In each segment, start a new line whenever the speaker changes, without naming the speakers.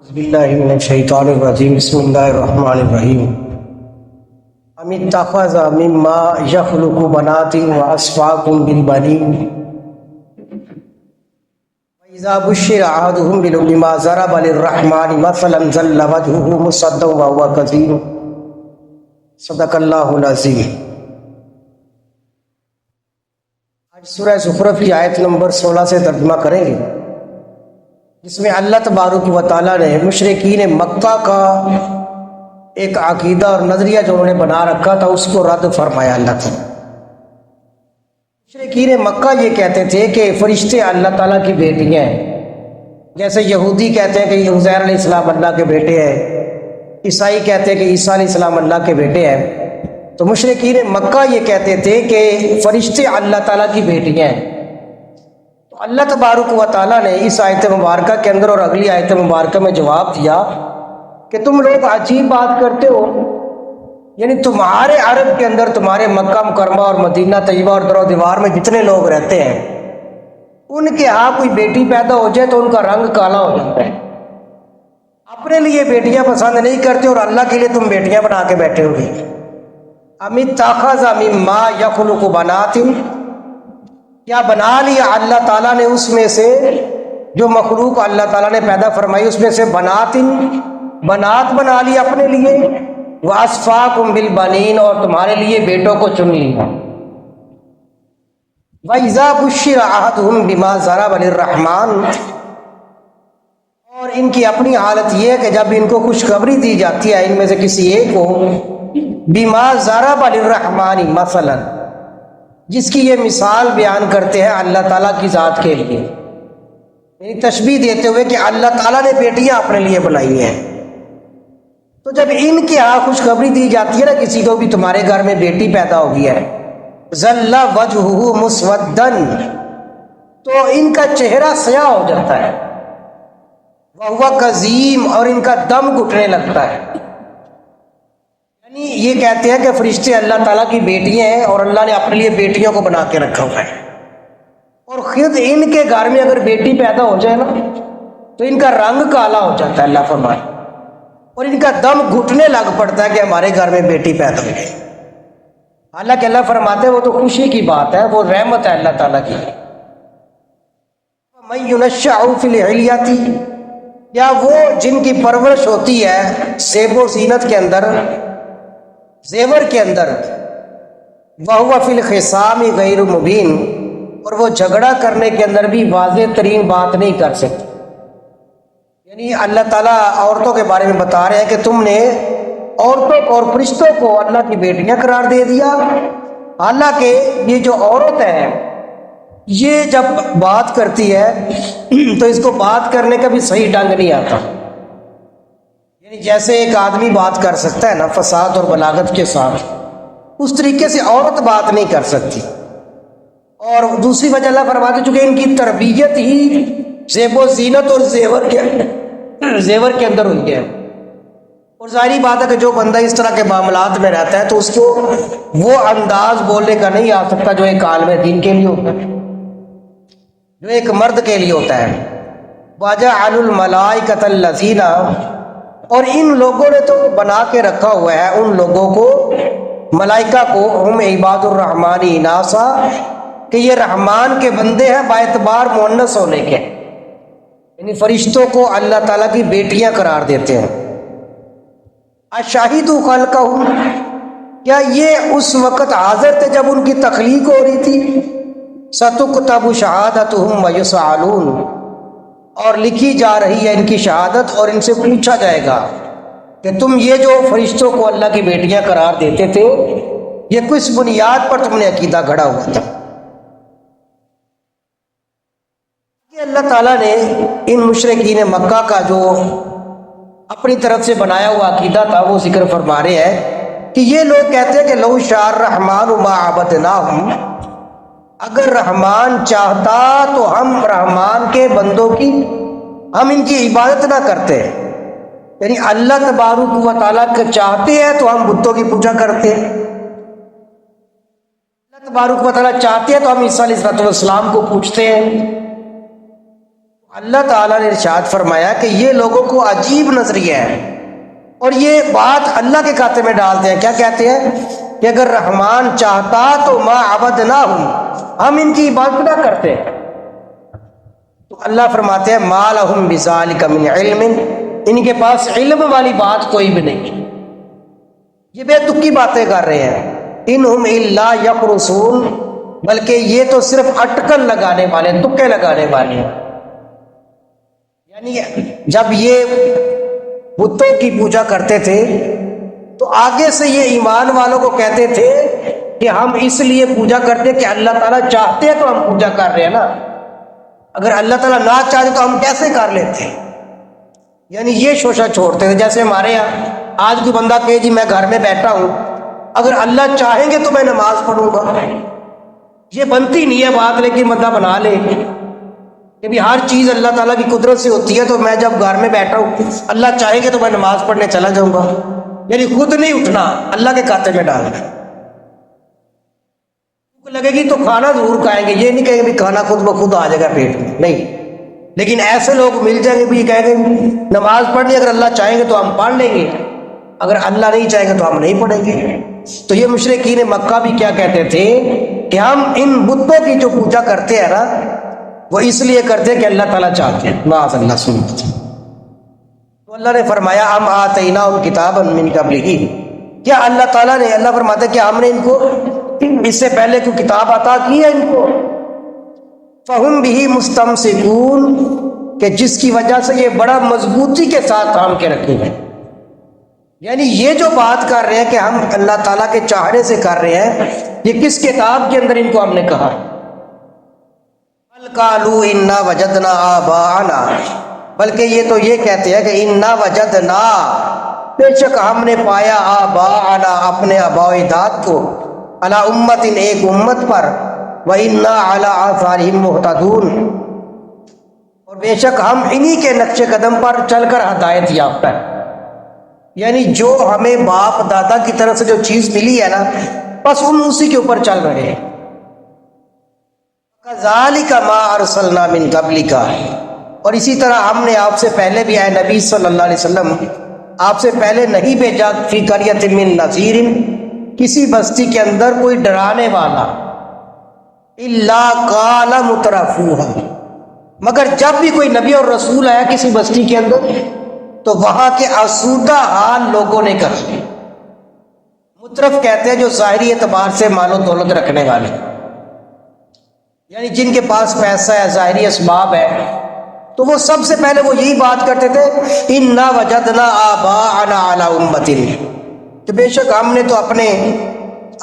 باللہ من الشیطان الرجیم بسم اللہ الرحمن الرحیم ام اتخذ مما یخلق بنات واصفاکم بالبنین وَإِذَا بُشِّرَ أَحَدُهُم بِمَا ضَرَبَ لِلرَّحْمَنِ مَثَلًا ظَلَّ وَجْهُهُ مُسْوَدًّا وَهُوَ كَظِيمٌ صدق اللہ العظیم۔ آج سورہ زخرف کی آیت نمبر 16 سے ترجمہ کریں گے، جس میں اللہ تبارک و تعالیٰ نے مشرکین مکہ کا ایک عقیدہ اور نظریہ جو انہوں نے بنا رکھا تھا اس کو رد فرمایا اللہ تعالیٰ۔ مشرکین مکہ یہ کہتے تھے کہ فرشتے اللہ تعالیٰ کی بیٹیاں ہیں، جیسے یہودی کہتے ہیں کہ عزیر علیہ السلام اللہ کے بیٹے ہیں، عیسائی کہتے ہیں کہ عیسیٰ علیہ السلام اللہ کے بیٹے ہیں۔ تو مشرکین مکہ یہ کہتے تھے کہ فرشتے اللہ تعالیٰ کی بیٹیاں ہیں۔ تو اللہ تبارک و تعالیٰ نے اس آیت مبارکہ کے اندر اور اگلی آیت مبارکہ میں جواب دیا کہ تم لوگ عجیب بات کرتے ہو، یعنی تمہارے عرب کے اندر، تمہارے مکہ مکرمہ اور مدینہ طیبہ اور در و دیوار میں جتنے لوگ رہتے ہیں، ان کے ہاں کوئی بیٹی پیدا ہو جائے تو ان کا رنگ کالا ہو جاتا ہے۔ اپنے لیے بیٹیاں پسند نہیں کرتے اور اللہ کے لیے تم بیٹیاں بنا کے بیٹھے ہو گے۔ ام اتخذ مما یخلق بنات، کیا بنا لیا اللہ تعالیٰ نے اس میں سے جو مخلوق اللہ تعالیٰ نے پیدا فرمائی اس میں سے بنات بنا لی اپنے لیے، وَأَصْفَاكُمْ بِالْبَنِينَ اور تمہارے لیے بیٹوں کو چن لیا۔ وَإِذَا بُشِّرَ أَحَدُهُم بِمَا ضَرَبَ لِلرَّحْمَنِ اور ان کی اپنی حالت یہ ہے کہ جب ان کو خوشخبری دی جاتی ہے ان میں سے کسی ایک کو، بِمَا ضَرَبَ لِلرَّحْمَنِ مثلا، جس کی یہ مثال بیان کرتے ہیں اللہ تعالیٰ کی ذات کے لیے، یعنی تشبیہ دیتے ہوئے کہ اللہ تعالیٰ نے بیٹیاں اپنے لیے بنائی ہیں۔ تو جب ان کے ہاں خوشخبری دی جاتی ہے نا کسی کو بھی تمہارے گھر میں بیٹی پیدا ہو گئی ہے، ظل وجہہ مسودًا، تو ان کا چہرہ سیاہ ہو جاتا ہے، وہو کظیم اور ان کا دم گھٹنے لگتا ہے۔ یعنی یہ کہتے ہیں کہ فرشتے اللہ تعالیٰ کی بیٹیاں ہیں اور اللہ نے اپنے لیے بیٹیوں کو بنا کے رکھا ہوا ہے، اور خود ان کے گھر میں اگر بیٹی پیدا ہو جائے نا تو ان کا رنگ کالا ہو جاتا ہے، اللہ فرمائے، اور ان کا دم گھٹنے لگ پڑتا ہے کہ ہمارے گھر میں بیٹی پیدا ہوئی۔ حالانکہ اللہ فرماتے ہیں وہ تو خوشی کی بات ہے، وہ رحمت ہے اللہ تعالیٰ کی۔ مَن يُنَشَّأُ فِي الْحِلْيَةِ، کیا وہ جن کی پرورش ہوتی ہے زیب و زینت کے اندر، زیور کے اندر، وَهُوَ فِي الْخِصَامِ غَيْرُ مُبِينٍ اور وہ جھگڑا کرنے کے اندر بھی واضح ترین بات نہیں کر سکتے۔ یعنی اللہ تعالیٰ عورتوں کے بارے میں بتا رہے ہیں کہ تم نے عورتوں کو اور فرشتوں کو اللہ کی بیٹیاں قرار دے دیا، حالانکہ یہ جو عورت ہے یہ جب بات کرتی ہے تو اس کو بات کرنے کا بھی صحیح ڈنگ نہیں آتا، یعنی جیسے ایک آدمی بات کر سکتا ہے نا فصاحت اور بلاغت کے ساتھ، اس طریقے سے عورت بات نہیں کر سکتی۔ اور دوسری وجہ اللہ فرماتے چونکہ ان کی تربیت ہی زیب و زینت اور زیور کے اندر ہوئی ہے، اور ظاہری بات ہے کہ جو بندہ اس طرح کے معاملات میں رہتا ہے تو اس کو وہ انداز بولنے کا نہیں آ سکتا جو ایک عالم دین کے لیے ہوتا ہے، جو ایک مرد کے لیے ہوتا ہے۔ وَجَعَلُوا الْمَلَائِكَةَ الَّذِينَ اور ان لوگوں نے تو بنا کے رکھا ہوا ہے ان لوگوں کو، ملائکہ کو، ہم عباد الرحمن اناسا، کہ یہ رحمان کے بندے ہیں باعتبار مؤنث ہونے کے، یعنی فرشتوں کو اللہ تعالیٰ کی بیٹیاں قرار دیتے ہیں۔ اشاہدوا خلقہم، کیا یہ اس وقت حاضر تھے جب ان کی تخلیق ہو رہی تھی؟ ستکتب شہادتہم ویسألون اور لکھی جا رہی ہے ان کی شہادت اور ان سے پوچھا جائے گا کہ تم یہ جو فرشتوں کو اللہ کی بیٹیاں قرار دیتے تھے یہ کس بنیاد پر تم نے عقیدہ گھڑا ہوا تھا؟ کہ اللہ تعالیٰ نے ان مشرکین مکہ کا جو اپنی طرف سے بنایا ہوا عقیدہ تھا وہ ذکر فرما رہے ہیں کہ یہ لوگ کہتے ہیں کہ لو شاء الرحمن ما عبدناہم، اگر رحمان چاہتا تو ہم رحمان کے بندوں کی، ہم ان کی عبادت نہ کرتے، یعنی اللہ تبارک و تعالیٰ کے چاہتے ہیں تو ہم بتوں کی پوجا کرتے، اللہ تبارک و تعالیٰ چاہتے ہیں تو ہم عیسیٰ علیہ السلام کو پوچھتے ہیں۔ اللہ تعالیٰ نے ارشاد فرمایا کہ یہ لوگوں کو عجیب نظریہ ہے اور یہ بات اللہ کے کھاتے میں ڈالتے ہیں. کیا کہتے ہیں کہ اگر رحمان چاہتا تو ما عبدناہم، ہم ان کی عبادت نہ کرتے. تو اللہ فرماتے ہیں ما لہم بذالک من علم، ان کے پاس علم والی بات کوئی بھی نہیں، یہ بے تکی باتیں کر رہے ہیں. انہم الا یخرصون، بلکہ یہ تو صرف اٹکل لگانے والے، تکے لگانے والے ہیں. یعنی جب یہ بتوں کی پوجا کرتے تھے تو آگے سے یہ ایمان والوں کو کہتے تھے کہ ہم اس لیے پوجا کرتے کہ اللہ تعالیٰ چاہتے ہیں تو ہم پوجا کر رہے ہیں نا، اگر اللہ تعالیٰ نہ چاہتے تو ہم کیسے کر لیتے. یعنی یہ شوشہ چھوڑتے تھے. جیسے ہمارے یہاں آج کوئی بندہ کہے جی میں گھر میں بیٹھا ہوں، اگر اللہ چاہیں گے تو میں نماز پڑھوں گا، یہ بنتی نہیں ہے بات. لیکن بندہ بنا لے کہ بھی ہر چیز اللہ تعالیٰ کی قدرت سے ہوتی ہے، تو میں جب گھر میں بیٹھا ہوں اللہ چاہیں گے تو میں نماز پڑھنے چلا جاؤں گا. یعنی خود نہیں اٹھنا، اللہ کے کھاتے میں ڈالنا. بھوک لگے گی تو کھانا ضرور کھائیں گے، یہ نہیں کہیں گے بھی کھانا خود بخود آ جائے گا پیٹ میں، نہیں. لیکن ایسے لوگ مل جائیں گے بھی کہیں گے نماز پڑھنی اگر اللہ چاہیں گے تو ہم پڑھ لیں گے، اگر اللہ نہیں چاہیں گے تو ہم نہیں پڑھیں گے. تو یہ مشرکین مکہ بھی کیا کہتے تھے کہ ہم ان بتوں کی جو پوجا کرتے ہیں نا وہ اس لیے کرتے ہیں کہ اللہ تعالیٰ چاہتے ہیں. معاذ اللہ سنت. تو اللہ نے فرمایا ہم آتیناہم کتابا من قبلہ، کیا اللہ تعالیٰ نے، اللہ فرماتا ہے کہ ہم نے ان کو اس سے پہلے کوئی کتاب عطا کی ہے ان کو، فہم بہ مستمسکون، کہ جس کی وجہ سے یہ بڑا مضبوطی کے ساتھ تھام کے رکھے ہیں. یعنی یہ جو بات کر رہے ہیں کہ ہم اللہ تعالیٰ کے چاہنے سے کر رہے ہیں، یہ کس کتاب کے اندر ان کو ہم نے کہا؟ بل قالوا انا وجدنا آباءنا، بلکہ یہ تو یہ کہتے ہیں کہ انا وجدنا، بے شک ہم نے پایا آباءنا، اپنے آباء و اجداد کو، علی امت، ایک امت پر، وَإِنَّا عَلَىٰ آثَارِهِمْ مُهْتَدُونَ، اور بے شک ہم انہی کے نقش قدم پر چل کر ہدایت یافتہ ہے. یعنی جو ہمیں باپ دادا کی طرف سے جو چیز ملی ہے نا بس ہم اسی کے اوپر چل رہے ہیں. كَذَلِكَ مَا أَرْسَلْنَا مِن قَبْلِكَ، اور اسی طرح ہم نے آپ سے پہلے بھی، اے نبی صلی اللہ علیہ وسلم، آپ سے پہلے نہیں بھیجا فی قریۃ من نذیر، کسی بستی کے اندر کوئی ڈرانے والا، الا قال مترفوها، مگر جب بھی کوئی نبی اور رسول آیا کسی بستی کے اندر تو وہاں کے آسودہ حال لوگوں نے کہا. مترف کہتے ہیں جو ظاہری اعتبار سے مال و دولت رکھنے والے، یعنی جن کے پاس پیسہ ہے، ظاہری اسباب ہے، تو وہ سب سے پہلے وہ یہی بات کرتے تھے انا وجدنا آباءنا علی امۃ، کہ بے شک ہم نے تو اپنے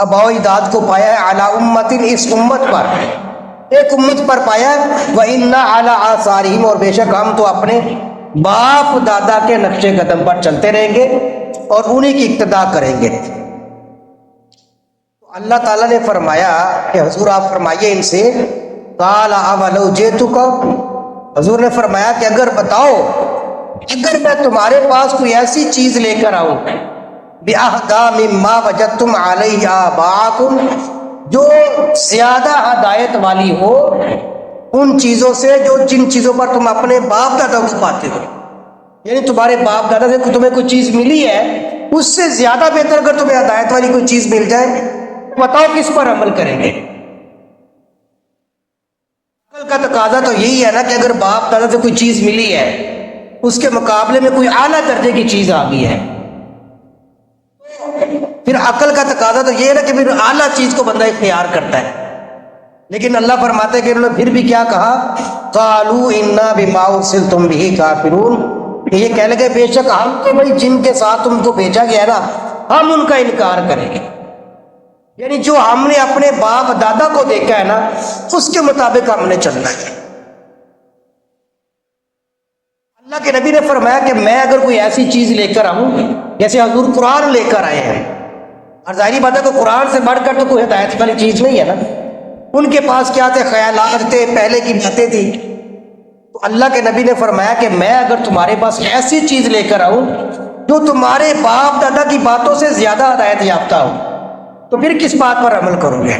آباء و اجداد کو پایا ہے علی امۃ، اس امت پر، ایک امت پر پایا ہے، وَإِنَّا عَلَىٰ آثَارِهِمْ، اور بے شک ہم تو اپنے باپ دادا کے نقش قدم پر چلتے رہیں گے اور انہی کی اقتداء کریں گے. تو اللہ تعالیٰ نے فرمایا کہ حضور آپ فرمائیے ان سے، قَالَ أَوَلَوْ جِئْتُكَ، حضور نے فرمایا کہ اگر بتاؤ، اگر میں تمہارے پاس کوئی ایسی چیز لے کر آؤں، بِأَهْدَىٰ مِمَّا وَجَدتُّمْ عَلَيْهِ آبَاءَكُمْ، جو زیادہ ہدایت والی ہو ان چیزوں سے جو جن چیزوں پر تم اپنے باپ دادا کو پاتے ہو. یعنی تمہارے باپ دادا سے تمہیں کوئی چیز ملی ہے، اس سے زیادہ بہتر اگر تمہیں ہدایت والی کوئی چیز مل جائے، بتاؤ کس پر عمل کریں گے. عقل کا تقاضا تو یہی ہے نا کہ اگر باپ دادا سے کوئی چیز ملی ہے اس کے مقابلے میں کوئی اعلیٰ درجے کی چیز آ گئی ہے، پھر عقل کا تقاضا تو یہ ہے نا کہ پھر اعلیٰ چیز کو بندہ اختیار کرتا ہے. لیکن اللہ فرماتے ہیں کہ انہوں نے پھر بھی کیا کہا، قالوا انا بما ارسلتم به کافرون، کہ یہ کہنے لگے بے شک ہم تو بھائی جن کے ساتھ تم کو بھیجا گیا ہے نا ہم ان کا انکار کریں گے. یعنی جو ہم نے اپنے باپ دادا کو دیکھا ہے نا اس کے مطابق ہم نے چلنا ہے. اللہ کے نبی نے فرمایا کہ میں اگر کوئی ایسی چیز لے کر آؤں، جیسے حضور قرآن لے کر آئے ہیں، اور ظاہری بات ہے کہ قرآن سے بڑھ کر تو کوئی ہدایت والی چیز نہیں ہے نا، ان کے پاس کیا تھے، خیالات تھے، پہلے کی باتیں تھی. تو اللہ کے نبی نے فرمایا کہ میں اگر تمہارے پاس ایسی چیز لے کر آؤں جو تمہارے باپ دادا کی باتوں سے زیادہ ہدایت یافتہ ہو تو پھر کس بات پر عمل کرو گے؟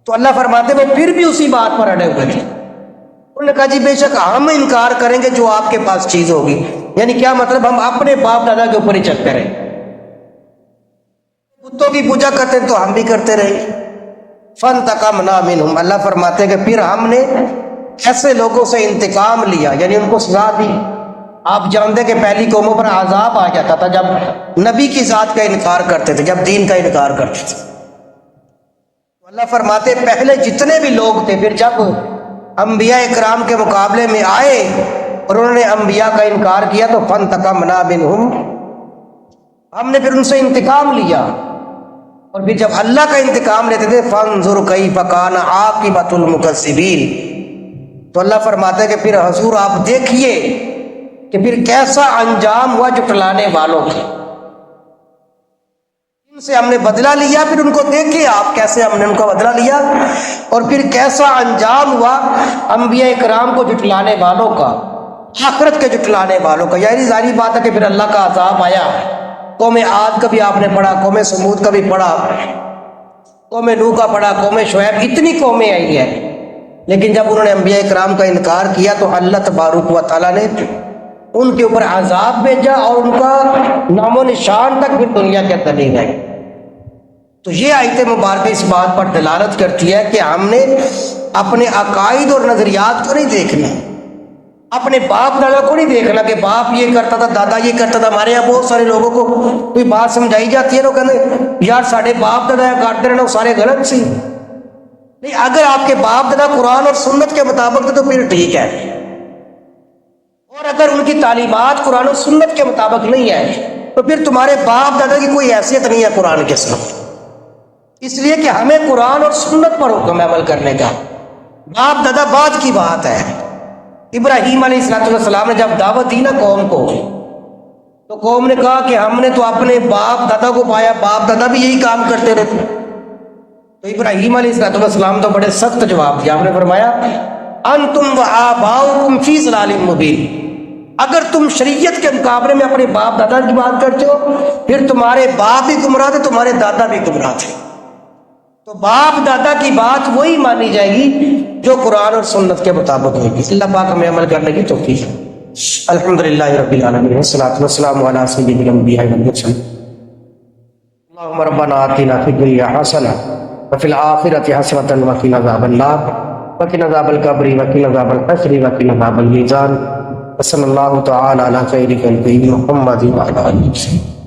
تو اللہ فرماتے وہ پھر بھی اسی بات پر اڑے ہوئے تھے. انہوں نے کہا جی بے شک ہم انکار کریں گے جو آپ کے پاس چیز ہوگی، یعنی کیا مطلب ہم اپنے باپ دادا کے اوپر ہی چلتے رہیں، بتوں کی پوجا کرتے تو ہم بھی کرتے رہے۔ فانتقمنا منہم، اللہ فرماتے ہیں کہ پھر ہم نے ایسے لوگوں سے انتقام لیا، یعنی ان کو سزا دی۔ آپ جانتے کہ پہلی قوموں پر عذاب آ جاتا تھا جب نبی کی ذات کا انکار کرتے تھے، جب دین کا انکار کرتے تھے۔ اللہ فرماتے پہلے جتنے بھی لوگ تھے پھر جب انبیاء اکرام کے مقابلے میں آئے اور انہوں نے انبیاء کا انکار کیا تو فانتقمنا منہم، ہم نے پھر ان سے انتقام لیا۔ اور پھر جب اللہ کا انتقام لیتے تھے فانظر کیف کان عاقبۃ المکذبین، تو اللہ فرماتا ہے کہ پھر حضور آپ دیکھیے کہ پھر کیسا انجام ہوا جھٹلانے والوں کے، ان سے ہم نے بدلہ لیا، پھر ان کو دیکھیے آپ کیسے ہم نے ان کا بدلہ لیا، اور پھر کیسا انجام ہوا انبیاء کرام کو جھٹلانے والوں کا، آخرت کے جھٹلانے والوں کا۔ یعنی ظاہری بات ہے کہ پھر اللہ کا عذاب آیا۔ قوم عاد کا بھی آپ نے پڑھا، قوم سمود کا بھی پڑھا، قوم نوح کا پڑھا، قوم شعیب، اتنی قومیں آئی ہیں، لیکن جب انہوں نے انبیاء کرام کا انکار کیا تو اللہ تبارک و تعالیٰ نے ان کے اوپر عذاب بھیجا اور ان کا نام و نشان تک پھر دنیا کے اندر نہیں گئے۔ تو یہ آیت مبارکہ اس بات پر دلالت کرتی ہے کہ ہم نے اپنے عقائد اور نظریات کو نہیں دیکھنا، اپنے باپ دادا کو نہیں دیکھنا کہ باپ یہ کرتا تھا، دادا یہ کرتا تھا۔ ہمارے یہاں بہت سارے لوگوں کو کوئی بات سمجھائی جاتی ہے، لوگ کہتے یار ساڑھے باپ دادا کرتے رہنا، وہ سارے غلط سی۔ نہیں، اگر آپ کے باپ دادا قرآن اور سنت کے مطابق تھے تو پھر ٹھیک ہے، اور اگر ان کی تعلیمات قرآن و سنت کے مطابق نہیں ہے تو پھر تمہارے باپ دادا کی کوئی حیثیت نہیں ہے قرآن کے ساتھ۔ اس لیے کہ ہمیں قرآن اور سنت پر حکم ہے عمل کرنے کا، باپ دادا بعد کی بات ہے۔ ابراہیم علیہ السلام نے جب دعوت دی نا قوم کو، تو قوم نے کہا کہ ہم نے تو اپنے باپ دادا کو پایا، باپ دادا بھی یہی کام کرتے رہتے۔ تو ابراہیم علیہ السلام تو بڑے سخت جواب دیا، آپ نے فرمایا انتم وآباؤکم فی ضلال مبین، اگر تم شریعت کے مقابلے میں اپنے باپ دادا کی بات کرتے ہو پھر تمہارے باپ بھی گمراہ تھے، تمہارے دادا بھی گمراہ تھے۔ تو باپ دادا کی بات وہی مانی جائے گی جو قرآن اور سنت کے مطابق ہوگی۔ اللہ پاک ہمیں عمل کرنے کی توفیق۔ الحمدللہ رب العالمین والصلاۃ والسلام علی سید الانبیاء والمرسلین۔ اللہم ربنا آتنا فی الدنیا حسنہ وفی الآخرۃ حسنۃ وقنا عذاب النار وقنا عذاب القبر وقنا عذاب الحشر وقنا عذاب المیزان۔ صلی اللہ تعالی علی خیر خلقہ محمد وعلی آلہ وسلم۔